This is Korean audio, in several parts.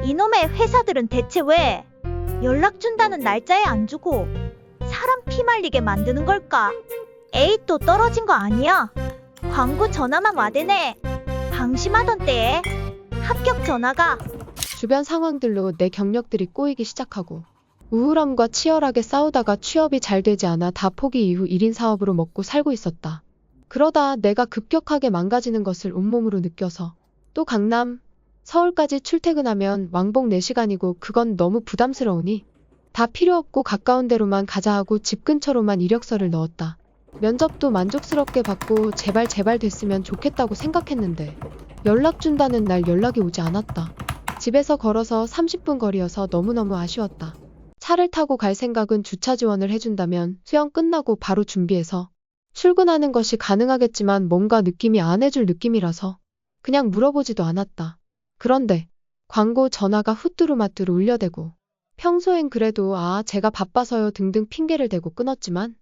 이놈의 회사들은 대체 왜 연락 준다는 날짜에 안 주고 사람 피말리게 만드는 걸까? 에이, 또 떨어진 거 아니야? 광고 전화만 와대네. 방심하던 때에 합격 전화가. 주변 상황들로 내 경력들이 꼬이기 시작하고 우울함과 치열하게 싸우다가 취업이 잘 되지 않아 다 포기 이후 1인 사업으로 먹고 살고 있었다. 그러다 내가 급격하게 망가지는 것을 온몸으로 느껴서 또 강남, 서울까지 출퇴근하면 왕복 4시간이고 그건 너무 부담스러우니 다 필요 없고 가까운 데로만 가자 하고 집 근처로만 이력서를 넣었다. 면접도 만족스럽게 받고 제발 됐으면 좋겠다고 생각했는데 연락 준다는 날 연락이 오지 않았다. 집에서 걸어서 30분 거리여서 너무너무 아쉬웠다. 차를 타고 갈 생각은 주차 지원을 해준다면 수영 끝나고 바로 준비해서 출근하는 것이 가능하겠지만 뭔가 느낌이 안 해줄 느낌이라서 그냥 물어보지도 않았다. 그런데 광고 전화가 후뚜루마뚜루 울려대고 평소엔 그래도 제가 바빠서요 등등 핑계를 대고 끊었지만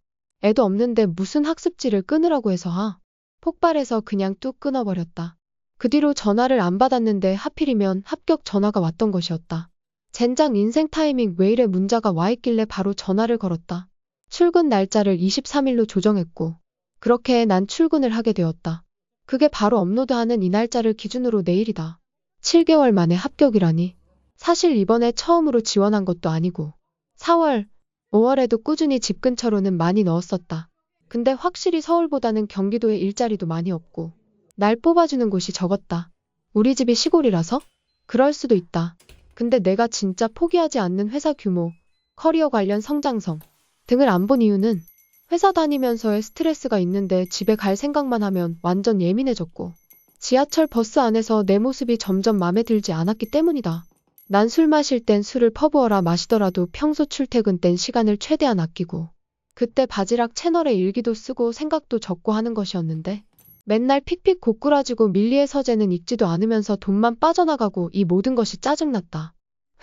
애도 없는데 무슨 학습지를 끊으라고 해서 폭발해서 그냥 뚝 끊어버렸다. 그 뒤로 전화를 안 받았는데 하필이면 합격 전화가 왔던 것이었다. 젠장 인생 타이밍 왜 이래 문자가 와 있길래 바로 전화를 걸었다. 출근 날짜를 23일로 조정했고 그렇게 난 출근을 하게 되었다. 그게 바로 업로드하는 이 날짜를 기준으로 내일이다. 7개월 만에 합격이라니. 사실 이번에 처음으로 지원한 것도 아니고 4월, 5월에도 꾸준히 집 근처로는 많이 넣었었다. 근데 확실히 서울보다는 경기도에 일자리도 많이 없고 날 뽑아주는 곳이 적었다. 우리 집이 시골이라서? 그럴 수도 있다. 근데 내가 진짜 포기하지 않는 회사 규모, 커리어 관련 성장성 등을 안 본 이유는 회사 다니면서의 스트레스가 있는데 집에 갈 생각만 하면 완전 예민해졌고 지하철 버스 안에서 내 모습이 점점 맘에 들지 않았기 때문이다. 난 술 마실 땐 술을 퍼부어라 마시더라도 평소 출퇴근 땐 시간을 최대한 아끼고 그때 바지락 채널에 일기도 쓰고 생각도 적고 하는 것이었는데 맨날 픽픽 고꾸라지고 밀리의 서재는 읽지도 않으면서 돈만 빠져나가고 이 모든 것이 짜증났다.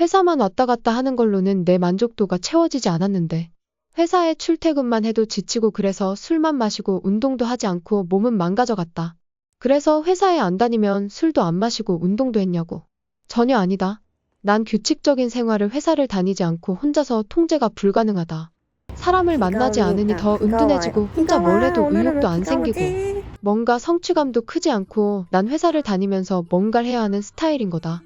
회사만 왔다 갔다 하는 걸로는 내 만족도가 채워지지 않았는데 회사에 출퇴근만 해도 지치고 그래서 술만 마시고 운동도 하지 않고 몸은 망가져갔다. 그래서 회사에 안 다니면 술도 안 마시고 운동도 했냐고. 전혀 아니다. 난 규칙적인 생활을 회사를 다니지 않고 혼자서 통제가 불가능하다. 사람을 만나지 않으니 더 은둔해지고 혼자 뭘 해도 의욕도 안 생기고 뭔가 성취감도 크지 않고 난 회사를 다니면서 뭔가를 해야 하는 스타일인 거다.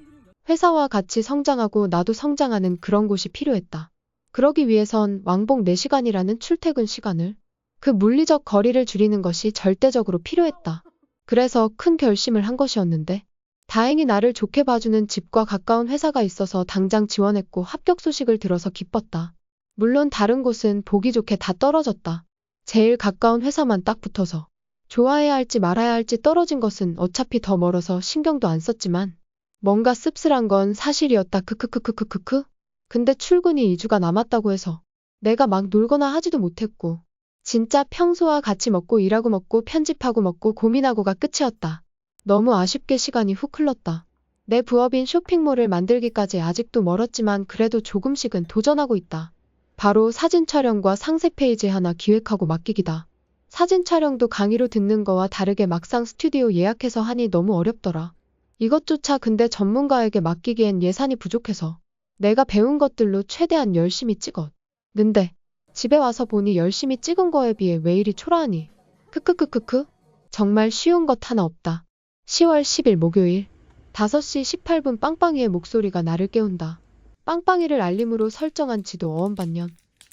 회사와 같이 성장하고 나도 성장하는 그런 곳이 필요했다. 그러기 위해선 왕복 4시간이라는 출퇴근 시간을 그 물리적 거리를 줄이는 것이 절대적으로 필요했다. 그래서 큰 결심을 한 것이었는데 다행히 나를 좋게 봐주는 집과 가까운 회사가 있어서 당장 지원했고 합격 소식을 들어서 기뻤다. 물론 다른 곳은 보기 좋게 다 떨어졌다. 제일 가까운 회사만 딱 붙어서 좋아해야 할지 말아야 할지 떨어진 것은 어차피 더 멀어서 신경도 안 썼지만 뭔가 씁쓸한 건 사실이었다. 크크크크크크크. 근데 출근이 2주가 남았다고 해서 내가 막 놀거나 하지도 못했고 진짜 평소와 같이 먹고 일하고 먹고 편집하고 먹고 고민하고가 끝이었다. 너무 아쉽게 시간이 훅 흘렀다. 내 부업인 쇼핑몰을 만들기까지 아직도 멀었지만 그래도 조금씩은 도전하고 있다. 바로 사진 촬영과 상세 페이지 하나 기획하고 맡기기다. 사진 촬영도 강의로 듣는 거와 다르게 막상 스튜디오 예약해서 하니 너무 어렵더라. 이것조차 근데 전문가에게 맡기기엔 예산이 부족해서 내가 배운 것들로 최대한 열심히 찍었는데 집에 와서 보니 열심히 찍은 거에 비해 왜 이리 초라하니. 크크크크크. 정말 쉬운 것 하나 없다. 10월 10일 목요일 5시 18분 빵빵이의 목소리가 나를 깨운다. 빵빵이를 알림으로 설정한 지도 어언반년.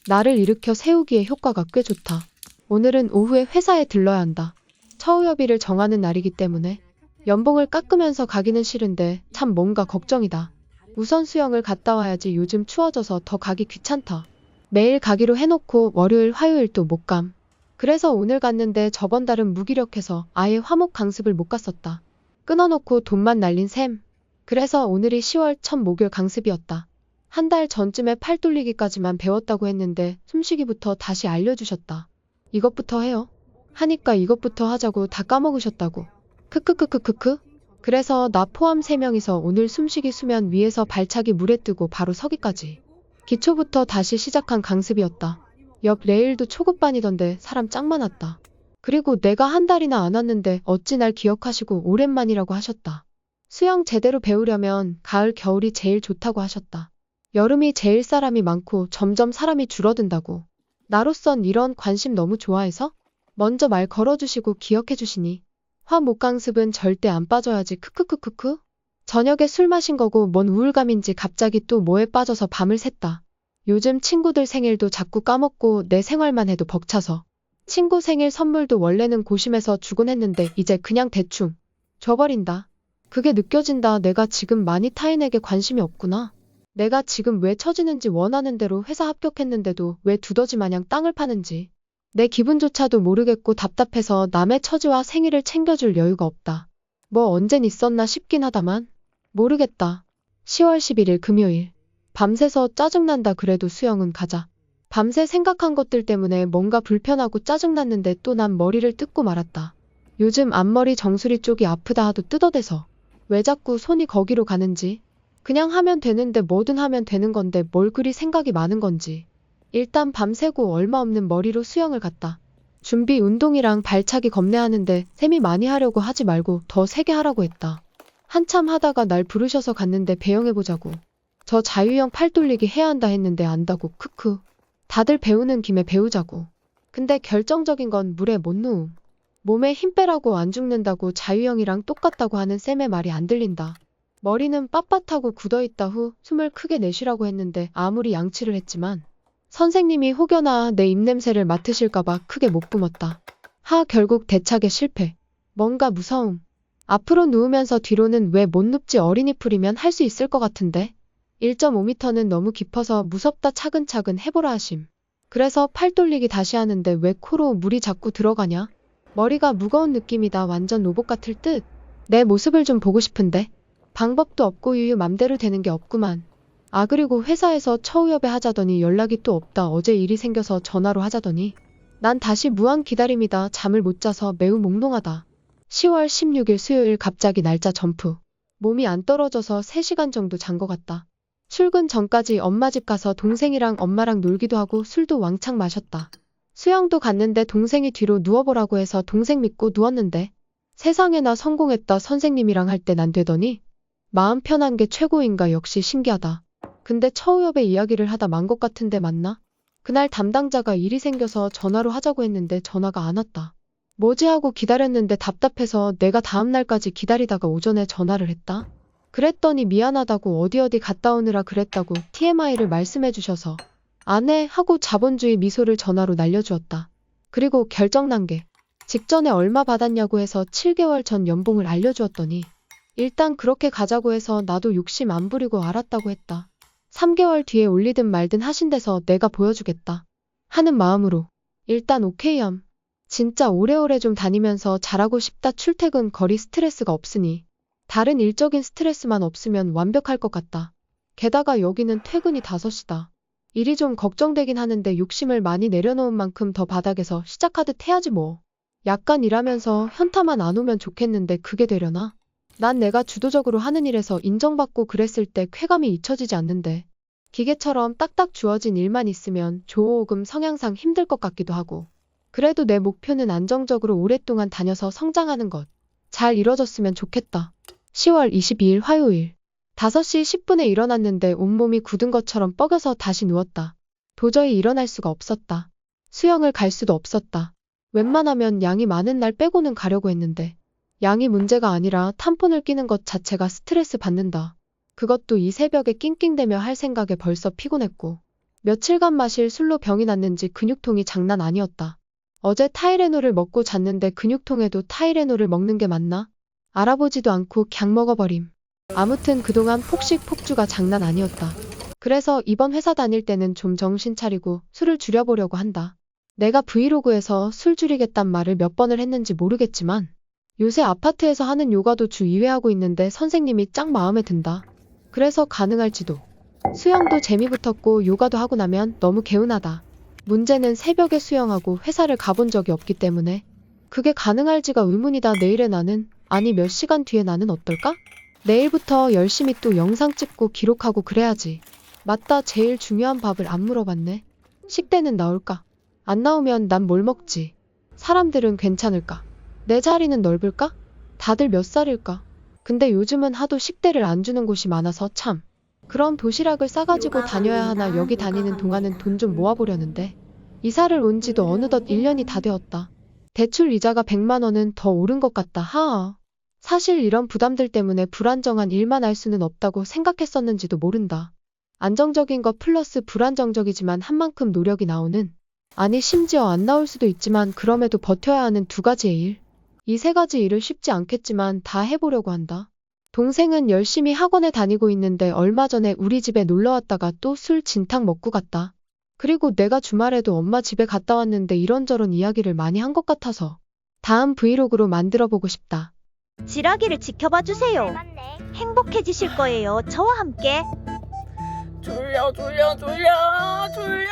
나를 일으켜 세우기에 효과가 꽤 좋다. 오늘은 오후에 회사에 들러야 한다. 처우협의를 정하는 날이기 때문에 연봉을 깎으면서 가기는 싫은데 참 뭔가 걱정이다. 우선 수영을 갔다 와야지. 요즘 추워져서 더 가기 귀찮다. 매일 가기로 해놓고 월요일 화요일 또 못 감. 그래서 오늘 갔는데 저번 달은 무기력해서 아예 화목 강습을 못 갔었다. 끊어놓고 돈만 날린 셈. 그래서 오늘이 10월 첫 목요일 강습이었다. 한 달 전쯤에 팔 돌리기까지만 배웠다고 했는데 숨쉬기부터 다시 알려주셨다. 이것부터 해요? 하니까 이것부터 하자고 다 까먹으셨다고. 크크크크크크. 그래서 나 포함 3명이서 오늘 숨쉬기 수면 위에서 발차기 물에 뜨고 바로 서기까지. 기초부터 다시 시작한 강습이었다. 옆 레일도 초급반이던데 사람 짱 많았다. 그리고 내가 한 달이나 안 왔는데 어찌 날 기억하시고 오랜만이라고 하셨다. 수영 제대로 배우려면 가을, 겨울이 제일 좋다고 하셨다. 여름이 제일 사람이 많고 점점 사람이 줄어든다고. 나로선 이런 관심 너무 좋아해서 먼저 말 걸어주시고 기억해주시니 화목강습은 절대 안 빠져야지 크크크크크. 저녁에 술 마신 거고 뭔 우울감인지 갑자기 또 뭐에 빠져서 밤을 샜다. 요즘 친구들 생일도 자꾸 까먹고 내 생활만 해도 벅차서. 친구 생일 선물도 원래는 고심해서 주곤 했는데 이제 그냥 대충 줘버린다. 그게 느껴진다. 내가 지금 많이 타인에게 관심이 없구나. 내가 지금 왜 처지는지 원하는 대로 회사 합격했는데도 왜 두더지 마냥 땅을 파는지. 내 기분조차도 모르겠고 답답해서 남의 처지와 생일을 챙겨줄 여유가 없다. 뭐 언젠 있었나 싶긴 하다만 모르겠다. 10월 11일 금요일. 밤새서 짜증난다. 그래도 수영은 가자. 밤새 생각한 것들 때문에 뭔가 불편하고 짜증났는데 또 난 머리를 뜯고 말았다. 요즘 앞머리 정수리 쪽이 아프다 하도 뜯어대서. 왜 자꾸 손이 거기로 가는지. 그냥 하면 되는데 뭐든 하면 되는 건데 뭘 그리 생각이 많은 건지. 일단 밤새고 얼마 없는 머리로 수영을 갔다. 준비 운동이랑 발차기 겁내하는데 쌤이 많이 하려고 하지 말고 더 세게 하라고 했다. 한참 하다가 날 부르셔서 갔는데 배영해보자고. 저 자유형 팔 돌리기 해야 한다 했는데 안다고. 크크. 다들 배우는 김에 배우자고. 근데 결정적인 건 물에 못 누움. 몸에 힘 빼라고 안 죽는다고 자유형이랑 똑같다고 하는 쌤의 말이 안 들린다. 머리는 빳빳하고 굳어있다 후 숨을 크게 내쉬라고 했는데 아무리 양치를 했지만 선생님이 혹여나 내 입냄새를 맡으실까봐 크게 못 뿜었다. 결국 대차게 실패. 뭔가 무서움. 앞으로 누우면서 뒤로는 왜 못 눕지. 어린이 풀이면 할 수 있을 것 같은데. 1.5m는 너무 깊어서 무섭다. 차근차근 해보라 하심. 그래서 팔 돌리기 다시 하는데 왜 코로 물이 자꾸 들어가냐? 머리가 무거운 느낌이다. 완전 로봇 같을 듯. 내 모습을 좀 보고 싶은데. 방법도 없고 유유 맘대로 되는 게 없구만. 그리고 회사에서 처우협에 하자더니 연락이 또 없다. 어제 일이 생겨서 전화로 하자더니 난 다시 무한 기다림이다. 잠을 못 자서 매우 몽롱하다. 10월 16일 수요일. 갑자기 날짜 점프. 몸이 안 떨어져서 3시간 정도 잔 것 같다. 출근 전까지 엄마 집 가서 동생이랑 엄마랑 놀기도 하고 술도 왕창 마셨다. 수영도 갔는데 동생이 뒤로 누워보라고 해서 동생 믿고 누웠는데 세상에나 성공했다. 선생님이랑 할 땐 안 되더니 마음 편한 게 최고인가. 역시 신기하다. 근데 처우협에 이야기를 하다 만 것 같은데 맞나? 그날 담당자가 일이 생겨서 전화로 하자고 했는데 전화가 안 왔다. 뭐지 하고 기다렸는데 답답해서 내가 다음날까지 기다리다가 오전에 전화를 했다. 그랬더니 미안하다고 어디 갔다 오느라 그랬다고 TMI를 말씀해 주셔서 안 해 하고 자본주의 미소를 전화로 날려주었다. 그리고 결정난 게 직전에 얼마 받았냐고 해서 7개월 전 연봉을 알려주었더니 일단 그렇게 가자고 해서 나도 욕심 안 부리고 알았다고 했다. 3개월 뒤에 올리든 말든 하신 데서 내가 보여주겠다 하는 마음으로 일단 오케이염. 진짜 오래오래 좀 다니면서 잘하고 싶다. 출퇴근 거리 스트레스가 없으니 다른 일적인 스트레스만 없으면 완벽할 것 같다. 게다가 여기는 퇴근이 5시다. 일이 좀 걱정되긴 하는데 욕심을 많이 내려놓은 만큼 더 바닥에서 시작하듯 해야지 뭐. 약간 일하면서 현타만 안 오면 좋겠는데 그게 되려나? 난 내가 주도적으로 하는 일에서 인정받고 그랬을 때 쾌감이 잊혀지지 않는데 기계처럼 딱딱 주어진 일만 있으면 조금 성향상 힘들 것 같기도 하고. 그래도 내 목표는 안정적으로 오랫동안 다녀서 성장하는 것. 잘 이뤄졌으면 좋겠다. 10월 22일 화요일. 5시 10분에 일어났는데 온몸이 굳은 것처럼 뻐겨서 다시 누웠다. 도저히 일어날 수가 없었다. 수영을 갈 수도 없었다. 웬만하면 양이 많은 날 빼고는 가려고 했는데 양이 문제가 아니라 탐폰을 끼는 것 자체가 스트레스 받는다. 그것도 이 새벽에 낑낑대며 할 생각에 벌써 피곤했고 며칠간 마실 술로 병이 났는지 근육통이 장난 아니었다. 어제 타이레놀을 먹고 잤는데 근육통에도 타이레놀을 먹는 게 맞나? 알아보지도 않고 그냥 먹어버림. 아무튼 그동안 폭식 폭주가 장난 아니었다. 그래서 이번 회사 다닐 때는 좀 정신 차리고 술을 줄여보려고 한다. 내가 브이로그에서 술 줄이겠단 말을 몇 번을 했는지 모르겠지만 요새 아파트에서 하는 요가도 주 2회 하고 있는데 선생님이 짱 마음에 든다. 그래서 가능할지도. 수영도 재미 붙었고 요가도 하고 나면 너무 개운하다. 문제는 새벽에 수영하고 회사를 가본 적이 없기 때문에 그게 가능할지가 의문이다. 내일의 나는, 아니 몇 시간 뒤에 나는 어떨까? 내일부터 열심히 또 영상 찍고 기록하고 그래야지. 맞다, 제일 중요한 밥을 안 물어봤네. 식대는 나올까? 안 나오면 난 뭘 먹지? 사람들은 괜찮을까? 내 자리는 넓을까? 다들 몇 살일까? 근데 요즘은 하도 식대를 안 주는 곳이 많아서 참. 그럼 도시락을 싸가지고 다녀야 하나. 여기 다니는 동안은 돈 좀 모아보려는데. 이사를 온 지도 어느덧 1년이 다 되었다. 대출 이자가 100만 원은 더 오른 것 같다. 하아. 사실 이런 부담들 때문에 불안정한 일만 할 수는 없다고 생각했었는지도 모른다. 안정적인 것 플러스 불안정적이지만 한 만큼 노력이 나오는, 아니 심지어 안 나올 수도 있지만 그럼에도 버텨야 하는 두 가지의 일. 이 세 가지 일을 쉽지 않겠지만 다 해보려고 한다. 동생은 열심히 학원에 다니고 있는데 얼마 전에 우리 집에 놀러 왔다가 또 술 진탕 먹고 갔다. 그리고 내가 주말에도 엄마 집에 갔다 왔는데 이런저런 이야기를 많이 한 것 같아서 다음 브이로그로 만들어보고 싶다. 지라기를 지켜봐 주세요. 행복해지실 거예요. 저와 함께. 졸려 졸려 졸려 졸려.